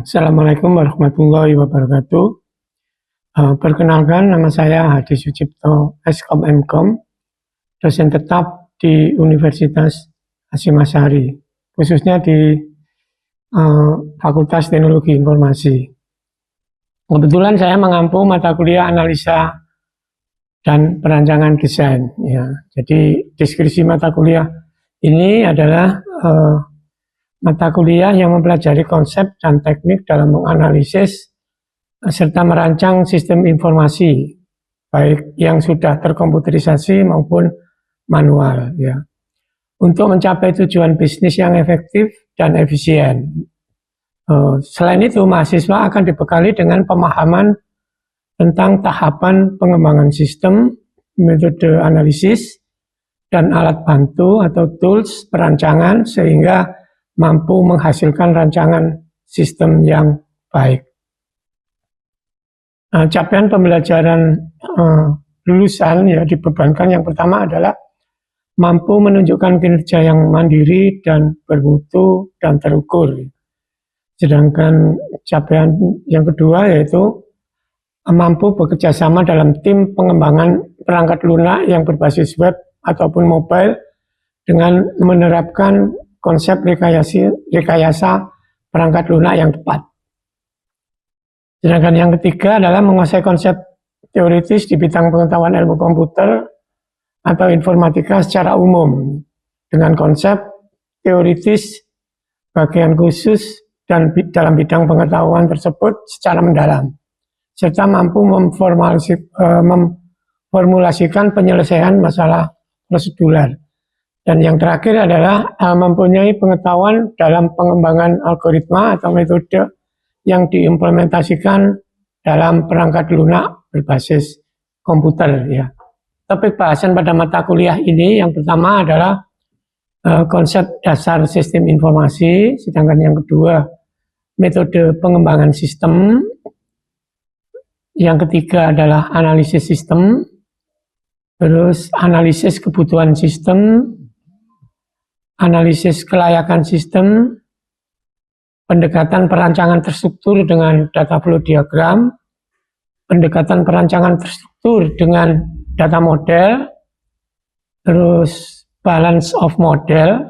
Assalamualaikum warahmatullahi wabarakatuh. Perkenalkan, nama saya Hadi Sucipto, Eskom Mkom, dosen tetap di Universitas Hasyim Asy'ari, khususnya di Fakultas Teknologi Informasi. Kebetulan saya mengampu mata kuliah analisa dan perancangan desain. Ya. Jadi deskripsi mata kuliah ini adalah mata kuliah yang mempelajari konsep dan teknik dalam menganalisis serta merancang sistem informasi, baik yang sudah terkomputerisasi maupun manual, ya, untuk mencapai tujuan bisnis yang efektif dan efisien. Selain itu, mahasiswa akan dibekali dengan pemahaman tentang tahapan pengembangan sistem, metode analisis, dan alat bantu atau tools perancangan sehingga mampu menghasilkan rancangan sistem yang baik. Capaian pembelajaran lulusan ya dibebankan yang pertama adalah mampu menunjukkan kinerja yang mandiri dan bermutu dan terukur. Sedangkan capaian yang kedua yaitu mampu bekerjasama dalam tim pengembangan perangkat lunak yang berbasis web ataupun mobile dengan menerapkan konsep rekayasa perangkat lunak yang tepat. Sedangkan yang ketiga adalah menguasai konsep teoritis di bidang pengetahuan ilmu komputer atau informatika secara umum dengan konsep teoritis bagian khusus dan dalam bidang pengetahuan tersebut secara mendalam, serta mampu memformulasikan penyelesaian masalah prosedural. Dan yang terakhir adalah mempunyai pengetahuan dalam pengembangan algoritma atau metode yang diimplementasikan dalam perangkat lunak berbasis komputer. Ya. Topik bahasan pada mata kuliah ini yang pertama adalah konsep dasar sistem informasi, sedangkan yang kedua metode pengembangan sistem, yang ketiga adalah analisis sistem, terus analisis kebutuhan sistem, analisis kelayakan sistem, pendekatan perancangan terstruktur dengan data flow diagram, pendekatan perancangan terstruktur dengan data model, terus balance of model,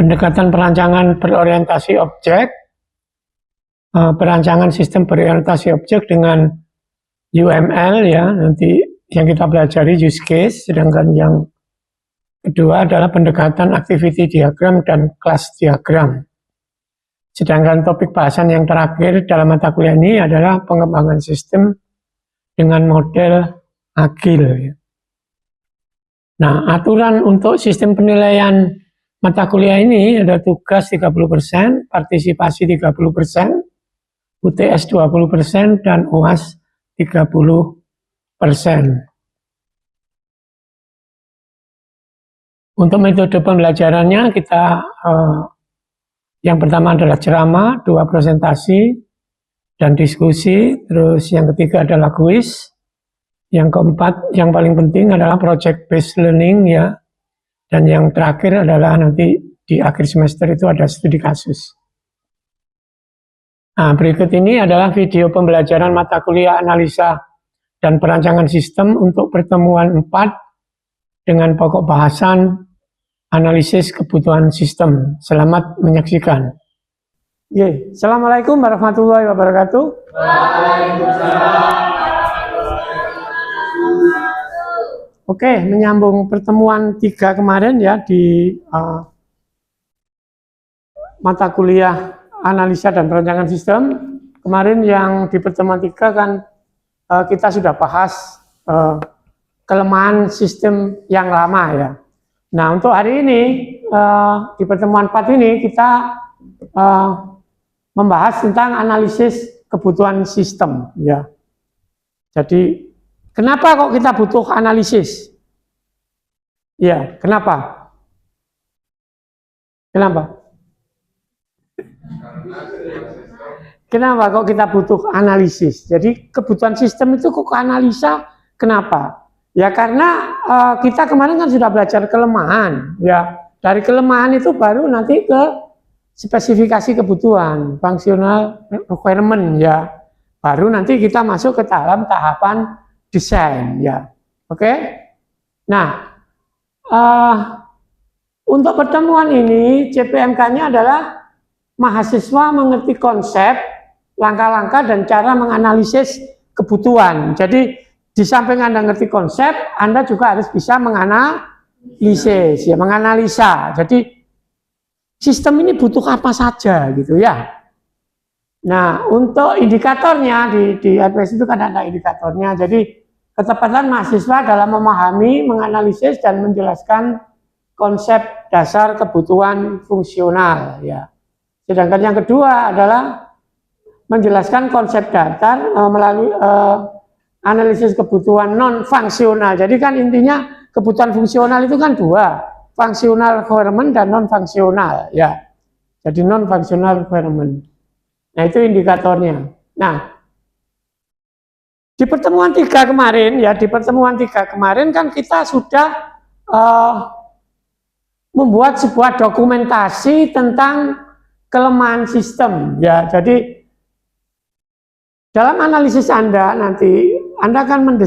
pendekatan perancangan berorientasi objek, perancangan sistem berorientasi objek dengan UML ya, nanti yang kita pelajari use case, sedangkan yang kedua adalah pendekatan activity diagram dan class diagram. Sedangkan topik bahasan yang terakhir dalam mata kuliah ini adalah pengembangan sistem dengan model agil. Nah, aturan untuk sistem penilaian mata kuliah ini ada tugas 30%, partisipasi 30%, UTS 20%, dan UAS 30%. Untuk metode pembelajarannya kita yang pertama adalah ceramah, 2 presentasi dan diskusi, terus yang ketiga adalah kuis, yang keempat yang paling penting adalah project based learning ya, dan yang terakhir adalah nanti di akhir semester itu ada studi kasus. Nah, berikut ini adalah video pembelajaran mata kuliah analisa dan perancangan sistem untuk pertemuan 4 dengan pokok bahasan analisis kebutuhan sistem. Selamat menyaksikan. Assalamualaikum warahmatullahi wabarakatuh. Waalaikumsalam. Oke, menyambung pertemuan 3 kemarin ya di mata kuliah analisa dan perancangan sistem. Kemarin yang di pertemuan 3 kan kita sudah bahas kelemahan sistem yang lama ya. Nah, untuk hari ini di pertemuan 4 ini kita membahas tentang analisis kebutuhan sistem ya. Jadi kenapa kok kita butuh analisis? Ya, kenapa? Kenapa? Kenapa kok kita butuh analisis? Jadi kebutuhan sistem itu kok analisa, kenapa? Ya karena kita kemarin kan sudah belajar kelemahan, ya dari kelemahan itu baru nanti ke spesifikasi kebutuhan, functional requirement ya. Baru nanti kita masuk ke dalam tahapan desain ya. Oke. Nah, untuk pertemuan ini CPMK-nya adalah mahasiswa mengerti konsep, langkah-langkah dan cara menganalisis kebutuhan. Jadi di samping Anda ngerti konsep, Anda juga harus bisa menganalisis, ya, menganalisa. Jadi sistem ini butuh apa saja gitu ya. Nah, untuk indikatornya di RPS itu kan ada indikatornya. Jadi ketepatan mahasiswa dalam memahami, menganalisis dan menjelaskan konsep dasar kebutuhan fungsional ya. Sedangkan yang kedua adalah menjelaskan konsep dasar melalui analisis kebutuhan non fungsional. Jadi kan intinya kebutuhan fungsional itu kan dua, functional requirement dan non fungsional ya. Jadi non functional requirement. Nah, itu indikatornya. Nah, di pertemuan 3 kemarin ya, di pertemuan 3 kemarin kan kita sudah membuat sebuah dokumentasi tentang kelemahan sistem ya. Jadi dalam analisis Anda nanti Anda akan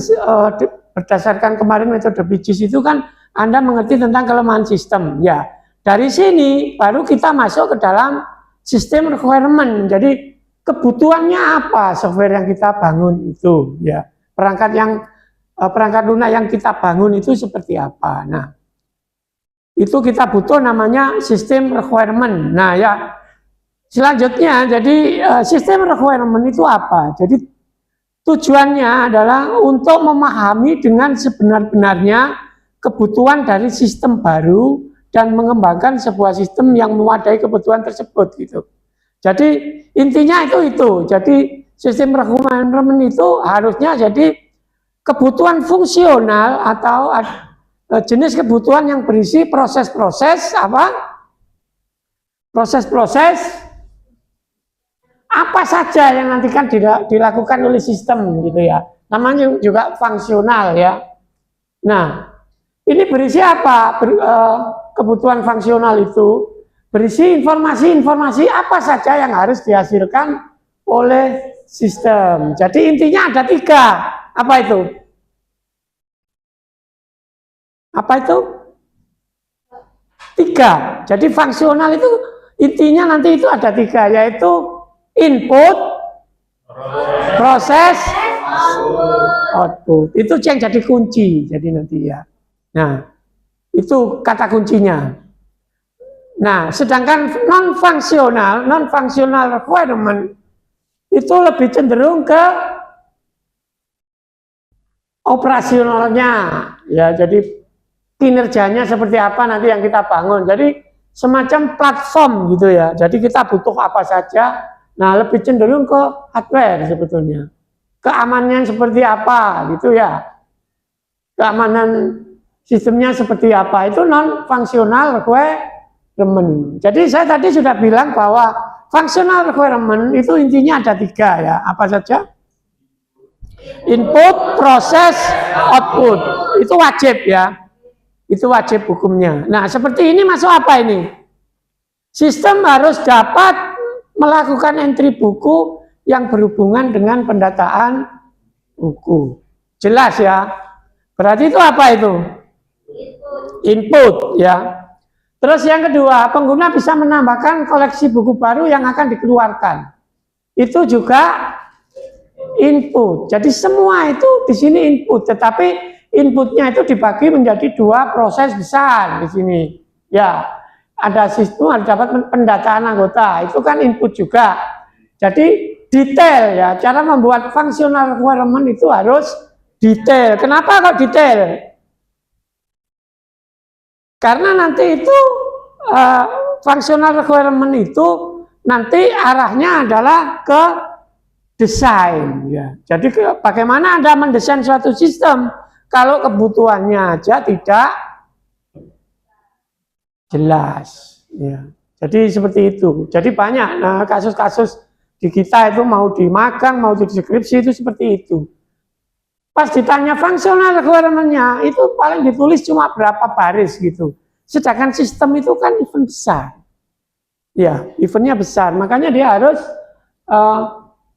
berdasarkan kemarin metode BIJIS itu kan Anda mengerti tentang kelemahan sistem ya. Dari sini baru kita masuk ke dalam sistem requirement. Jadi kebutuhannya apa software yang kita bangun itu ya. Perangkat lunak yang kita bangun itu seperti apa. Nah, itu kita butuh namanya sistem requirement. Nah ya, selanjutnya jadi sistem requirement itu apa? Jadi tujuannya adalah untuk memahami dengan sebenar-benarnya kebutuhan dari sistem baru dan mengembangkan sebuah sistem yang memadai kebutuhan tersebut gitu. Jadi intinya itu. Jadi sistem requirement itu harusnya jadi kebutuhan fungsional atau jenis kebutuhan yang berisi proses-proses apa saja yang nanti kan dilakukan oleh sistem gitu ya. Namanya juga fungsional ya. Nah, ini berisi apa? Kebutuhan fungsional itu berisi informasi-informasi apa saja yang harus dihasilkan oleh sistem. Jadi intinya ada 3. Apa itu? Apa itu? 3. Jadi fungsional itu intinya nanti itu ada 3, yaitu input, proses, output. Itu yang jadi kunci. Jadi nanti ya. Nah, itu kata kuncinya. Nah, sedangkan non-functional requirement itu lebih cenderung ke operasionalnya. Ya, jadi kinerjanya seperti apa nanti yang kita bangun. Jadi semacam platform gitu ya. Jadi kita butuh apa saja. Nah, lebih cenderung ke hardware sebetulnya. Keamanannya seperti apa gitu ya. Keamanan sistemnya seperti apa. Itu non-functional requirement. Jadi saya tadi sudah bilang bahwa functional requirement itu intinya ada 3 ya. Apa saja? Input, proses, output. Itu wajib ya. Itu wajib hukumnya. Nah, seperti ini masuk apa ini? Sistem harus dapat melakukan entry buku yang berhubungan dengan pendataan buku. Jelas ya. Berarti itu apa itu? Input ya. Terus yang kedua, pengguna bisa menambahkan koleksi buku baru yang akan dikeluarkan. Itu juga input. Jadi semua itu di sini input, tetapi inputnya itu dibagi menjadi 2 proses besar di sini. Ya, ada sistem, ada dapat pendataan anggota, itu kan input juga. Jadi detail ya, cara membuat functional requirement itu harus detail. Kenapa kok detail? Karena nanti itu functional requirement itu nanti arahnya adalah ke desain ya. Jadi bagaimana Anda mendesain suatu sistem kalau kebutuhannya aja tidak jelas ya. Jadi seperti itu. Jadi banyak kasus-kasus di kita itu mau di magang, mau di deskripsi itu seperti itu. Pas ditanya functional requirement-nya itu paling ditulis cuma berapa baris gitu. Sedangkan sistem itu kan event besar. Ya, eventnya besar, makanya dia harus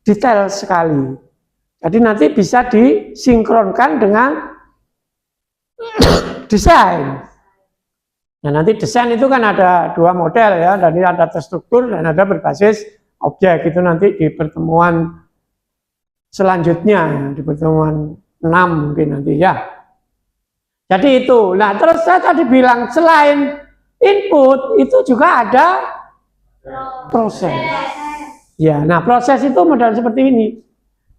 detail sekali. Jadi nanti bisa disinkronkan dengan desain. Nah, nanti desain itu kan ada dua model ya, dan ada terstruktur dan ada berbasis objek. Itu nanti di pertemuan selanjutnya, ya, di pertemuan 6 mungkin nanti ya. Jadi itu. Nah, terus saya tadi bilang selain input itu juga ada proses. Ya, nah proses itu model seperti ini.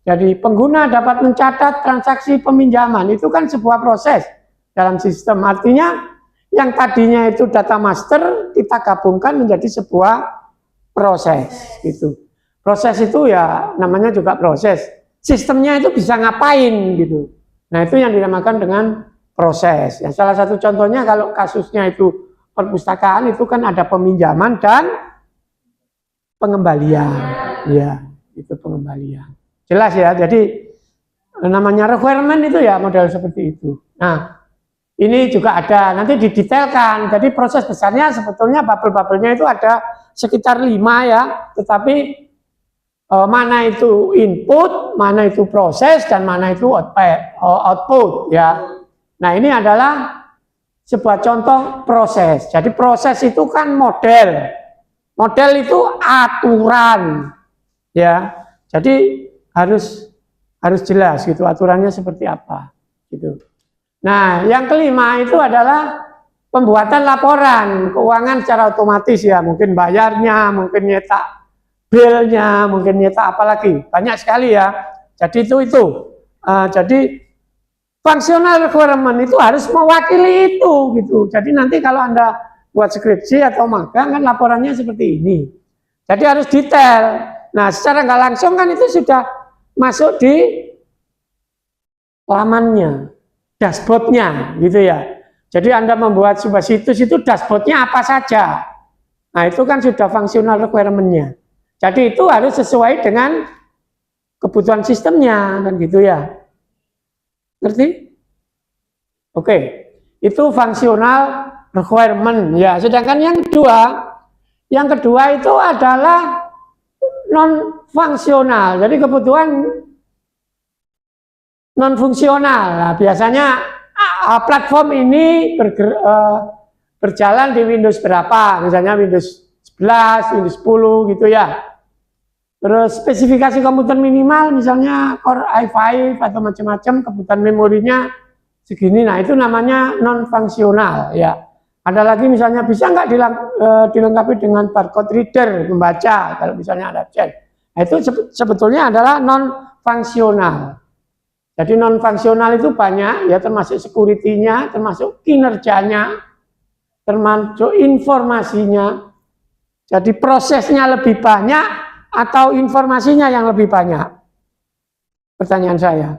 Jadi pengguna dapat mencatat transaksi peminjaman, itu kan sebuah proses dalam sistem. Artinya yang tadinya itu data master kita gabungkan menjadi sebuah proses gitu. Proses itu ya namanya juga proses. Sistemnya itu bisa ngapain gitu. Nah, itu yang dinamakan dengan proses. Ya, salah satu contohnya kalau kasusnya itu perpustakaan itu kan ada peminjaman dan pengembalian. Ya, itu pengembalian. Jelas ya. Jadi namanya requirement itu ya model seperti itu. Nah, ini juga ada, nanti didetailkan. Jadi proses besarnya sebetulnya bubble-bubble-nya itu ada sekitar 5 ya. Tetapi mana itu input, mana itu proses, dan mana itu output ya. Nah, ini adalah sebuah contoh proses. Jadi proses itu kan model. Model itu aturan. Ya. Jadi harus jelas gitu aturannya seperti apa gitu. Nah, yang kelima itu adalah pembuatan laporan keuangan secara otomatis ya, mungkin bayarnya, mungkin nyetak bilnya, mungkin nyetak apalagi, banyak sekali ya. Jadi itu. Jadi functional requirement itu harus mewakili itu gitu. Jadi nanti kalau Anda buat skripsi atau magang kan laporannya seperti ini. Jadi harus detail. Nah, secara nggak langsung kan itu sudah masuk di lamannya, dashboardnya gitu ya. Jadi Anda membuat sebuah situs itu dashboardnya apa saja. Nah, itu kan sudah functional requirement-nya. Jadi itu harus sesuai dengan kebutuhan sistemnya kan gitu ya. Ngerti? Oke. Itu functional requirement ya. Sedangkan yang kedua itu adalah non fungsional. Jadi kebutuhan non fungsional. Nah, biasanya platform ini berjalan di Windows berapa? Misalnya Windows 11, Windows 10 gitu ya. Terus spesifikasi komputer minimal misalnya Core i5 atau macam-macam, kebutuhan memorinya segini. Nah, itu namanya non fungsional ya. Ada lagi misalnya bisa nggak dilengkapi dengan barcode reader, membaca kalau misalnya ada chat. Nah, itu sebetulnya adalah non fungsional. Jadi non fungsional itu banyak ya, termasuk security-nya, termasuk kinerjanya, termasuk informasinya. Jadi prosesnya lebih banyak atau informasinya yang lebih banyak? Pertanyaan saya.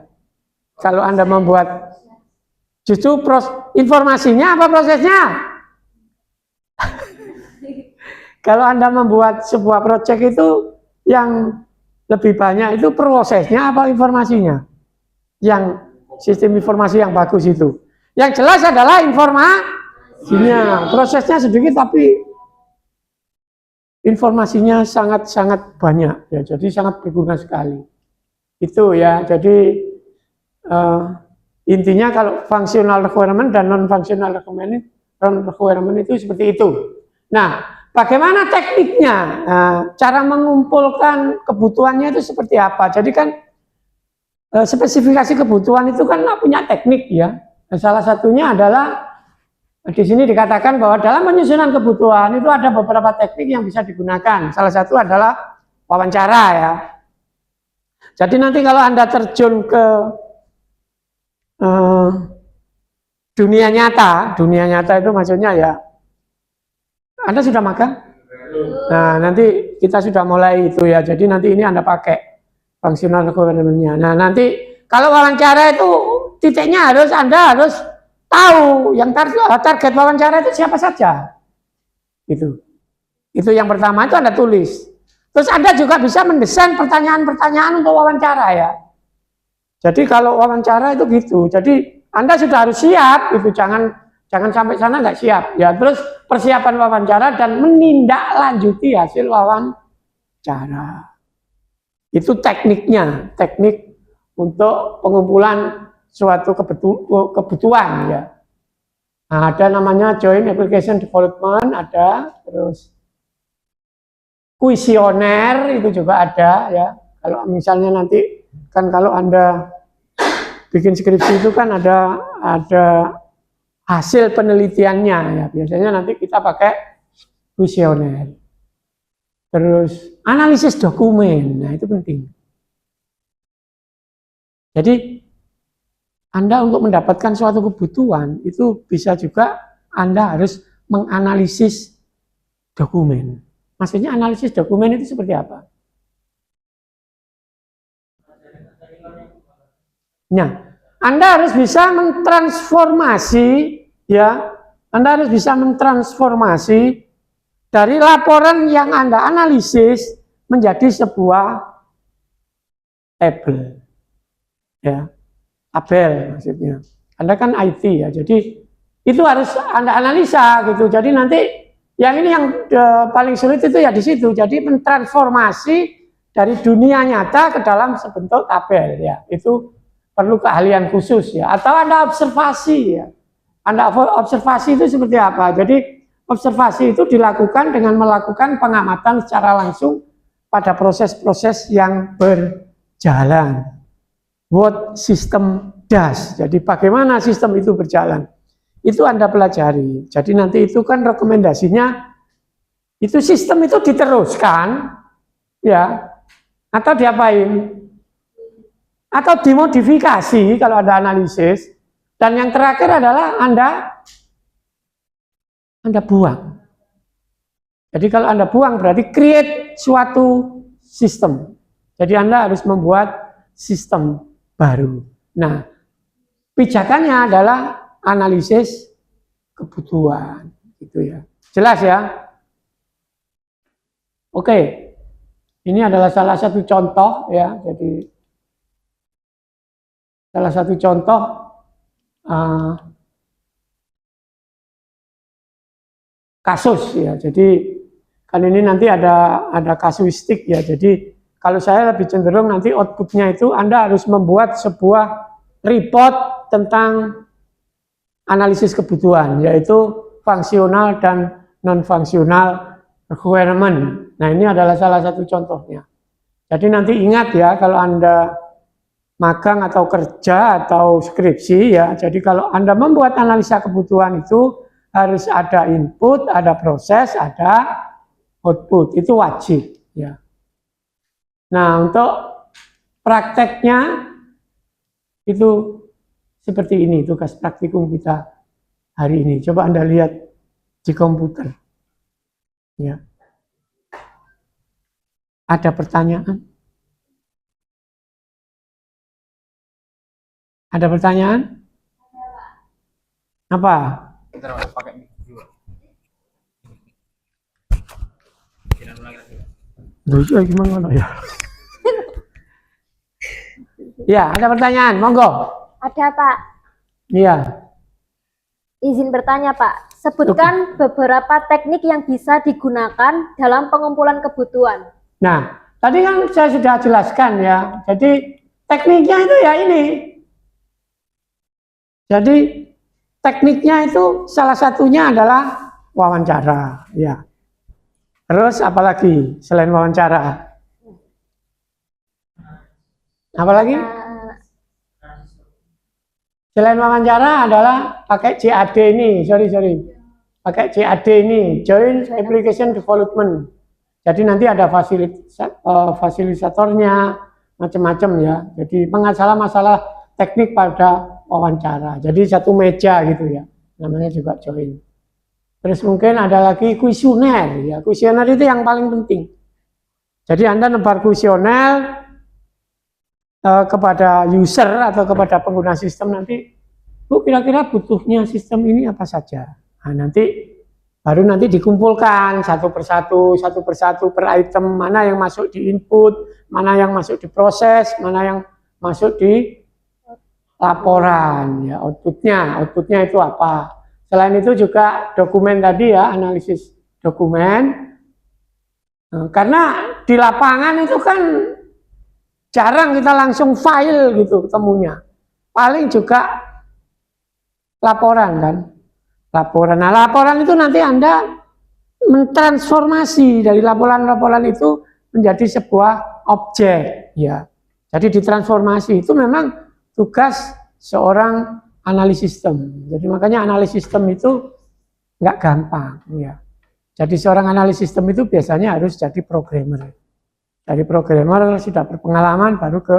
Kalau Anda membuat justru informasinya apa prosesnya? Kalau Anda membuat sebuah proyek itu yang lebih banyak itu prosesnya apa informasinya? Yang sistem informasi yang bagus itu. Yang jelas adalah informasinya. Prosesnya sedikit tapi informasinya sangat-sangat banyak ya. Jadi sangat berguna sekali. Itu ya. Jadi intinya kalau functional requirement dan non functional requirement itu seperti itu. Nah, bagaimana tekniknya? Cara mengumpulkan kebutuhannya itu seperti apa? Jadi kan spesifikasi kebutuhan itu kan punya teknik ya. Salah satunya adalah di sini dikatakan bahwa dalam penyusunan kebutuhan itu ada beberapa teknik yang bisa digunakan. Salah satu adalah wawancara ya. Jadi nanti kalau Anda terjun ke dunia nyata itu maksudnya ya, Anda sudah magang? Nah, nanti kita sudah mulai itu ya. Jadi nanti ini Anda pakai functional requirement-nya. Nah, nanti kalau wawancara itu titiknya Anda harus tahu yang target wawancara itu siapa saja. Itu yang pertama, itu Anda tulis. Terus Anda juga bisa mendesain pertanyaan-pertanyaan untuk wawancara ya. Jadi kalau wawancara itu gitu. Jadi Anda sudah harus siap itu, jangan Jangan sampai sana nggak siap. Ya, terus persiapan wawancara dan menindaklanjuti hasil wawancara. Itu tekniknya, teknik untuk pengumpulan suatu kebutuhan ya. Nah, ada namanya joint application development, ada terus kuesioner itu juga ada ya. Kalau misalnya nanti kan kalau Anda bikin skripsi itu kan ada hasil penelitiannya ya. Biasanya nanti kita pakai kuesioner. Terus analisis dokumen, nah itu penting. Jadi Anda untuk mendapatkan suatu kebutuhan itu bisa juga Anda harus menganalisis dokumen. Maksudnya analisis dokumen itu seperti apa? Nah, Anda harus bisa mentransformasi ya. Anda harus bisa mentransformasi dari laporan yang Anda analisis menjadi sebuah tabel. Ya. Tabel maksudnya. Anda kan IT ya, jadi itu harus Anda analisa gitu. Jadi nanti yang ini yang paling sulit itu ya di situ. Jadi mentransformasi dari dunia nyata ke dalam sebentuk tabel ya. Itu perlu keahlian khusus ya. Atau Anda observasi ya. Anda observasi itu seperti apa? Jadi observasi itu dilakukan dengan melakukan pengamatan secara langsung pada proses-proses yang berjalan. What system does. Jadi bagaimana sistem itu berjalan. Itu Anda pelajari. Jadi nanti itu kan rekomendasinya itu sistem itu diteruskan ya atau diapain? Atau dimodifikasi kalau ada analisis. Dan yang terakhir adalah Anda buang. Jadi kalau Anda buang berarti create suatu sistem. Jadi Anda harus membuat sistem baru. Nah, pijakannya adalah analisis kebutuhan, gitu ya. Jelas ya? Oke, ini adalah salah satu contoh ya. Jadi salah satu contoh kasus ya. Jadi kan ini nanti ada kasuistik ya. Jadi kalau saya lebih cenderung nanti outputnya itu Anda harus membuat sebuah report tentang analisis kebutuhan, yaitu fungsional dan non-fungsional requirement. Nah ini adalah salah satu contohnya. Jadi nanti ingat ya kalau Anda magang atau kerja atau skripsi ya, jadi kalau Anda membuat analisa kebutuhan itu harus ada input, ada proses, ada output, itu wajib ya. Nah, untuk prakteknya itu seperti ini tugas praktikum kita hari ini. Coba Anda lihat di komputer. Ya. Ada pertanyaan? Ada pertanyaan? Apa? Gimana ya? Ya, ada pertanyaan, monggo. Ada, Pak. Iya. Izin bertanya, Pak. Sebutkan beberapa teknik yang bisa digunakan dalam pengumpulan kebutuhan. Nah, tadi kan saya sudah jelaskan ya. Jadi tekniknya itu ya ini. Jadi tekniknya itu salah satunya adalah wawancara, ya. Terus apalagi selain wawancara? Apalagi? Selain wawancara adalah pakai CAD ini, pakai CAD ini, Joint Application Development. Jadi nanti ada fasilitatornya, macam-macam ya. Jadi masalah-masalah teknik pada wawancara. Jadi satu meja gitu ya, namanya juga joint. Terus mungkin ada lagi kuesioner, ya. Kuesioner itu yang paling penting. Jadi Anda nebar kuesioner kepada user atau kepada pengguna sistem nanti, Bu kira-kira butuhnya sistem ini apa saja. Nah, nanti baru nanti dikumpulkan satu persatu per item, mana yang masuk di input, mana yang masuk di proses, mana yang masuk di laporan, ya outputnya itu apa. Selain itu juga dokumen tadi ya, analisis dokumen. Karena di lapangan itu kan jarang kita langsung file gitu ketemunya. Paling juga laporan kan. Laporan. Nah, laporan itu nanti Anda mentransformasi dari laporan-laporan itu menjadi sebuah objek ya. Jadi ditransformasi itu memang tugas seorang analis sistem. Jadi makanya analis sistem itu nggak gampang ya. Jadi seorang analis sistem itu biasanya harus jadi programmer. Dari programmer sudah berpengalaman baru ke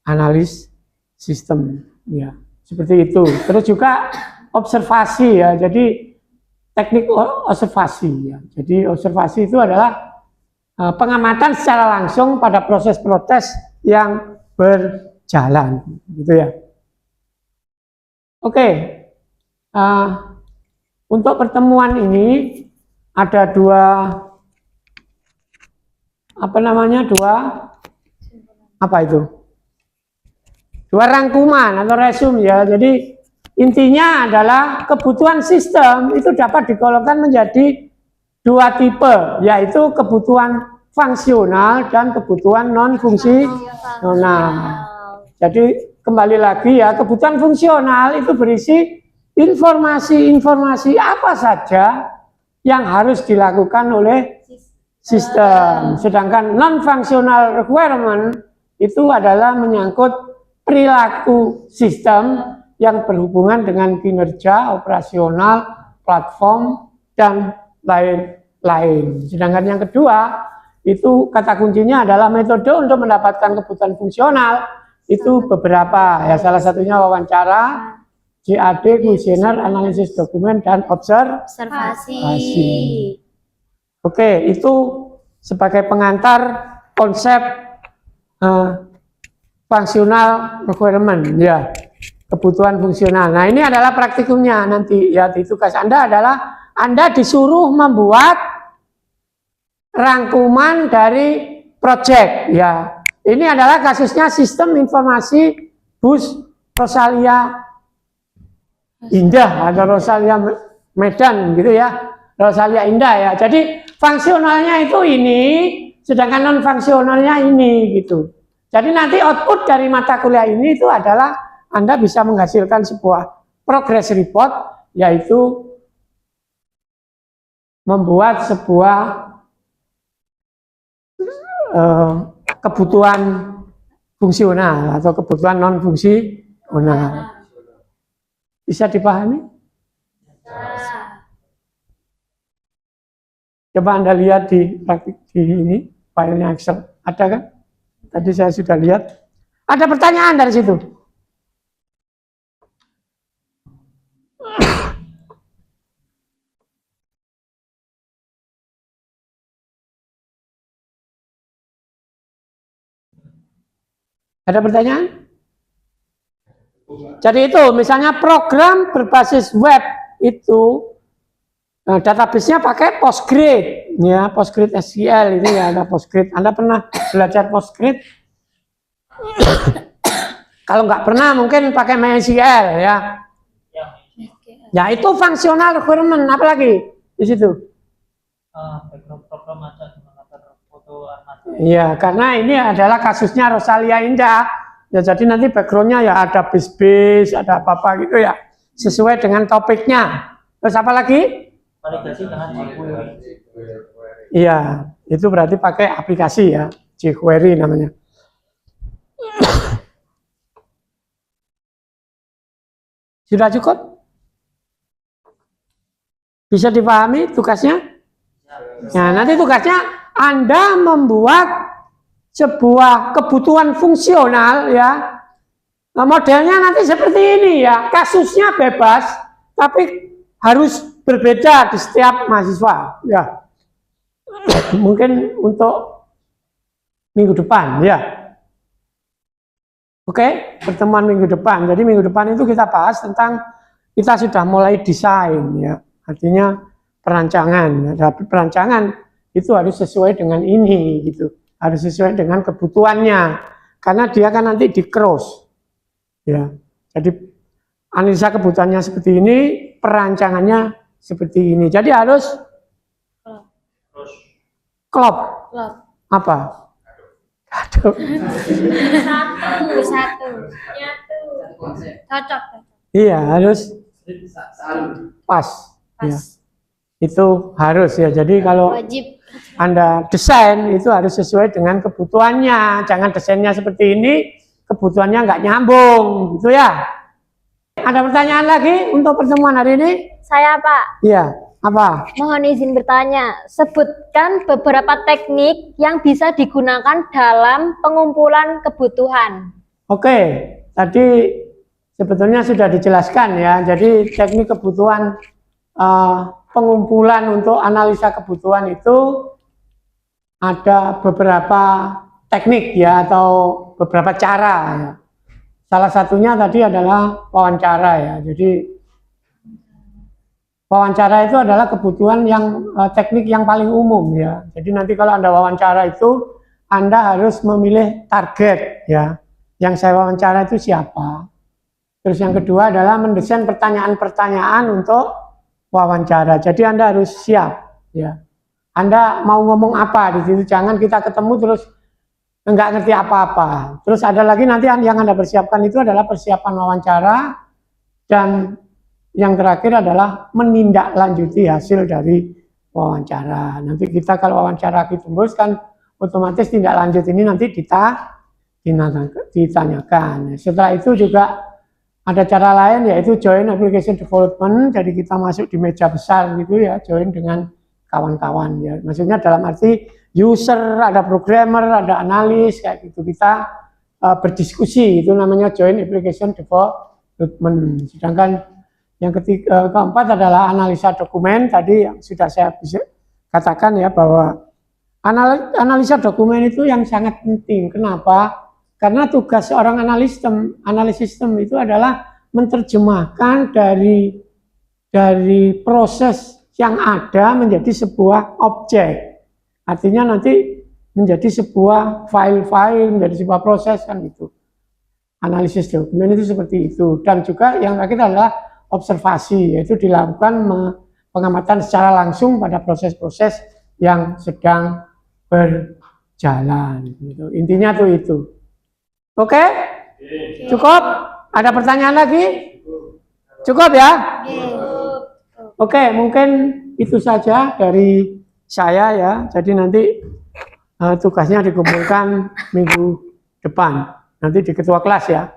analis sistem ya. Seperti itu. Terus juga observasi ya. Jadi teknik observasi ya. Jadi observasi itu adalah pengamatan secara langsung pada proses-proses yang berjalan gitu ya. Oke. Untuk pertemuan ini ada dua rangkuman atau resume ya. Jadi intinya adalah kebutuhan sistem itu dapat digolongkan menjadi dua tipe, yaitu kebutuhan fungsional dan kebutuhan non fungsional. Jadi kembali lagi ya, kebutuhan fungsional itu berisi informasi-informasi apa saja yang harus dilakukan oleh sistem. Sedangkan non-functional requirement itu adalah menyangkut perilaku sistem yang berhubungan dengan kinerja operasional, platform, dan lain-lain. Sedangkan yang kedua, itu kata kuncinya adalah metode untuk mendapatkan kebutuhan fungsional. Itu beberapa, ya salah satunya wawancara, CAD, kuesioner, analisis dokumen, dan observasi. Oke, itu sebagai pengantar konsep functional requirement ya, kebutuhan fungsional. Nah, ini adalah praktikumnya nanti ya. Di tugas Anda adalah Anda disuruh membuat rangkuman dari project ya. Ini adalah kasusnya sistem informasi bus Rosalia Indah atau Rosalia Medan gitu ya. Rosalia Indah ya. Jadi fungsionalnya itu ini, sedangkan non fungsionalnya ini gitu. Jadi nanti output dari mata kuliah ini itu adalah Anda bisa menghasilkan sebuah progress report, yaitu membuat sebuah kebutuhan fungsional atau kebutuhan non fungsional. Bisa dipahami? Coba Anda lihat di praktik di ini filenya Excel, ada kan? Tadi saya sudah lihat. Ada pertanyaan dari situ? Ada pertanyaan? Jadi itu misalnya program berbasis web itu database-nya pakai Postgres ya, Postgres SQL ini ya, ada Postgres. Anda pernah belajar Postgres? Kalau nggak pernah mungkin pakai MySQL ya. Ya itu functional requirement, apalagi di situ? Program ada foto armada. Iya, karena ini adalah kasusnya Rosalia Indah. Ya jadi nanti backgroundnya ya ada bis-bis, ada apa-apa gitu ya, sesuai dengan topiknya. Terus apa lagi? Validasi dengan jQuery. Iya, itu berarti pakai aplikasi ya, jQuery namanya. Sudah cukup? Bisa dipahami tugasnya? Nah, nanti tugasnya Anda membuat sebuah kebutuhan fungsional ya. Nah, modelnya nanti seperti ini ya, kasusnya bebas, tapi harus berbeda di setiap mahasiswa ya. Mungkin untuk minggu depan ya. Oke, pertemuan minggu depan. Jadi minggu depan itu kita bahas tentang, kita sudah mulai desain ya. Artinya perancangan. Tapi perancangan itu harus sesuai dengan ini gitu. Harus sesuai dengan kebutuhannya. Karena dia kan nanti di cross. Ya. Jadi analisa kebutuhannya seperti ini, perancangannya seperti ini. Jadi harus Terus klop. Klop. Apa? Aduh. Satu. Nyatu. Cocok. Iya, harus pas. Ya. Itu harus ya. Jadi kalau Wajib. Anda desain itu harus sesuai dengan kebutuhannya. Jangan desainnya seperti ini, kebutuhannya nggak nyambung, gitu ya. Ada pertanyaan lagi untuk pertemuan hari ini? Saya Pak, Iya, apa? mohon izin bertanya. Sebutkan beberapa teknik yang bisa digunakan dalam pengumpulan kebutuhan. Oke, tadi sebetulnya sudah dijelaskan ya. Jadi teknik kebutuhan pengumpulan untuk analisa kebutuhan itu ada beberapa teknik ya atau beberapa cara ya. Salah satunya tadi adalah wawancara ya. Jadi wawancara itu adalah kebutuhan yang teknik yang paling umum ya. Jadi nanti kalau Anda wawancara itu Anda harus memilih target ya. Yang saya wawancara itu siapa. Terus yang kedua adalah mendesain pertanyaan-pertanyaan untuk wawancara. Jadi Anda harus siap ya. Anda mau ngomong apa di situ, jangan kita ketemu terus enggak ngerti apa-apa. Terus ada lagi nanti yang Anda persiapkan itu adalah persiapan wawancara, dan yang terakhir adalah menindaklanjuti hasil dari wawancara. Nanti kita kalau wawancara tembus kan otomatis tindak lanjut ini nanti ditanyakan. Setelah itu juga ada cara lain yaitu join application development. Jadi kita masuk di meja besar gitu ya, join dengan kawan-kawan ya. Maksudnya dalam arti user, ada programmer, ada analis kayak gitu. Kita berdiskusi, itu namanya join application development. Sedangkan yang keempat adalah analisa dokumen. Tadi yang sudah saya katakan ya bahwa analisa dokumen itu yang sangat penting. Kenapa? Karena tugas seorang analis sistem itu adalah menerjemahkan dari proses yang ada menjadi sebuah objek. Artinya nanti menjadi sebuah file-file, menjadi sebuah proses kan gitu. Analisis dokumen itu seperti itu. Dan juga yang terakhir adalah observasi, yaitu dilakukan pengamatan secara langsung pada proses-proses yang sedang berjalan. Gitu. Intinya tuh itu. Oke? Cukup? Ada pertanyaan lagi? Cukup ya? Oke, mungkin itu saja dari saya ya. Jadi nanti tugasnya dikumpulkan minggu depan. Nanti di ketua kelas ya.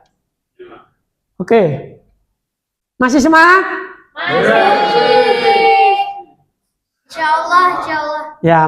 Oke. Masih semangat? Masih. Insyaallah, insyaallah. Ya.